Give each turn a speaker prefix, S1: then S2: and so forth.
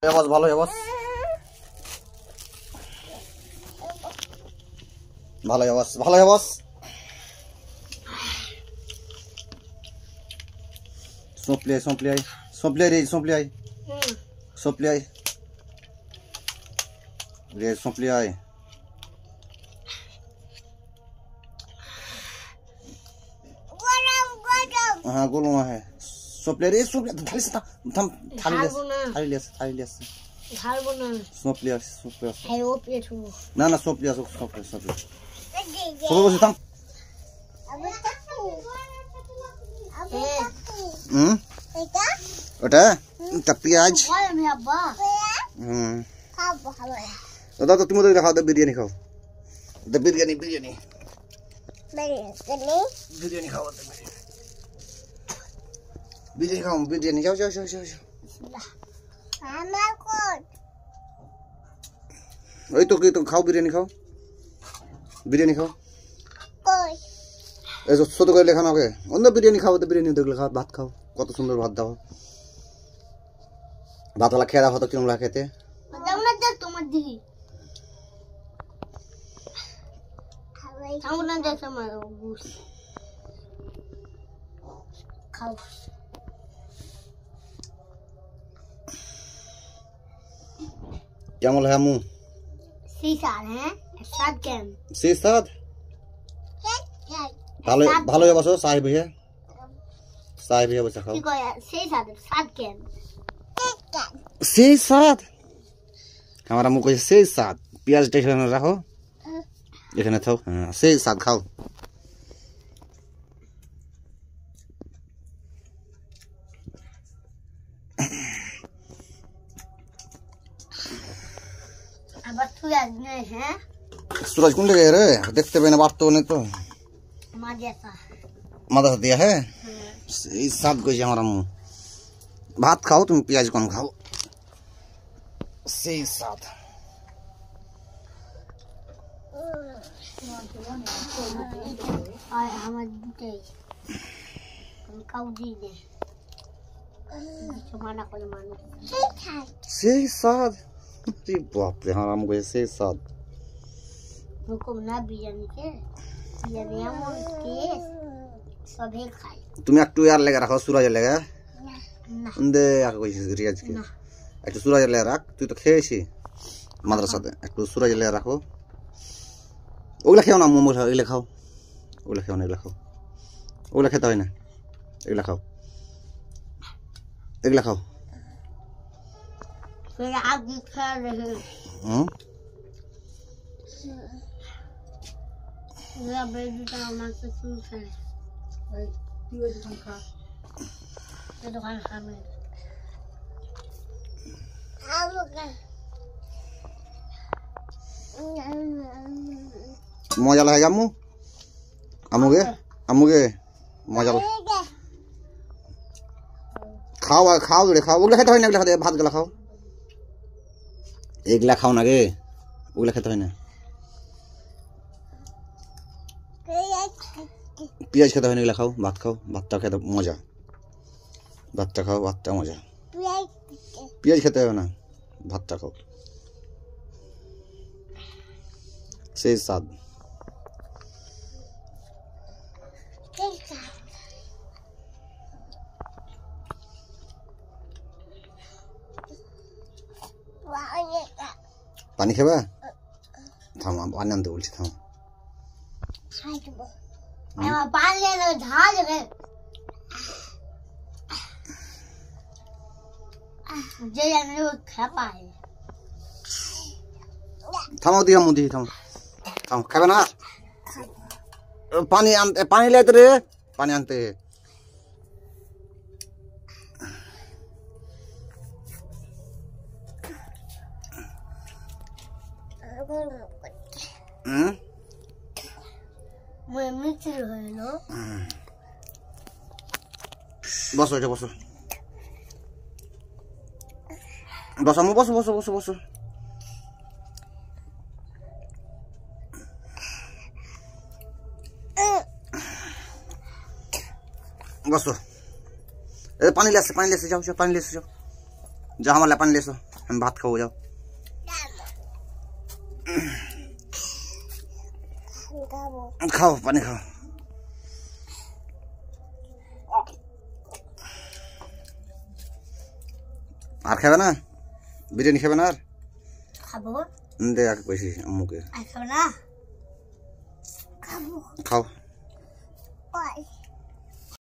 S1: বস ভালো বস ভালো বস ভালো বস sompli ai हाँ गोलू है सोपले थाली से थम थाली ले सोपले ना ना सोपले सोपले थम ওটা তা পেঁয়াজ দাদা তো তুমি ওদের খাও বিরিয়ানি খাও বিরিয়ানি খাও বিরিয়ানি খাও বিরিয়ানি যাও ওই তো তো খাও বিরিয়ানি খাও এই যে ছোট করে লেখানো ওকে অন্য বিরিয়ানি খাও তো বিরিয়ানি দেখলে খাও ভাত খাও কত সুন্দর ভাত দাও ভাতলা খেয়ে দাও কিরম লাগে খেতে কেমন লাগে আমু সাদ ভালো ভালো বসো সাহেব ভैया বসে খাও সেই সাদ আমার আম্মু কইছে সেই সাদ পেঁয়াজটা এখানে রাখো এখানে থাও হ্যাঁ সেই সাদ খাও सूरज कौन लगे रे देखते पे ना बात तो नहीं तो मादा दिया है इस साथ को हमारा मुंह भात खाओ तुम प्याज कौन खाओ से साथ से साथ बाप रे हमारा मुंह से साथ তুমি একটু আর লেগে রাখো সুরাজ লেগে দে রিয়াজকে একটু সুরাজ লেগে রাখ তুই তো খেয়েছি মাদ্রাসাতে একটু সুরাজ লেগে রাখো ওগুলা খেও না মোমো খাও এগুলো খাও ওগুলা খেও না এগুলা খাও ওগুলা খেতে হয় না এগুলা খাও मजा लगा आमू आमुगे मजा खाओ ओगला खेते হয় না এগুলা ভাত গলা খাও এগুলা খাও না গে ওগুলা খেতে হয় না পেঁয়াজ খেতে হয় না এগুলা খাও ভাত খাও ভাতটা খেতে মজা ভাতটা খাও ভাতটা মজা পেঁয়াজ খেতে হবে না ভাতটা খাও সেই স্বাদ পানি খাবা থাম পানি আনতে বলছি থাম থামাও দি আমু দি থাম খাবে না পানি লাইতে রে পানি আনতে বসো এটা বসো আমু বসো बसो पानी ले जाओ पानी ले जाओ जा हमारे पानी ले আমি ভাত খাবো, যাও। খাও, পানি খাও। আর খাবে না? বিরিয়ানি খাবে না? আর
S2: খাবো।
S1: দে আগে কইছি আম্মুকে।
S2: আর খাবো না? খাবো।
S1: খাও।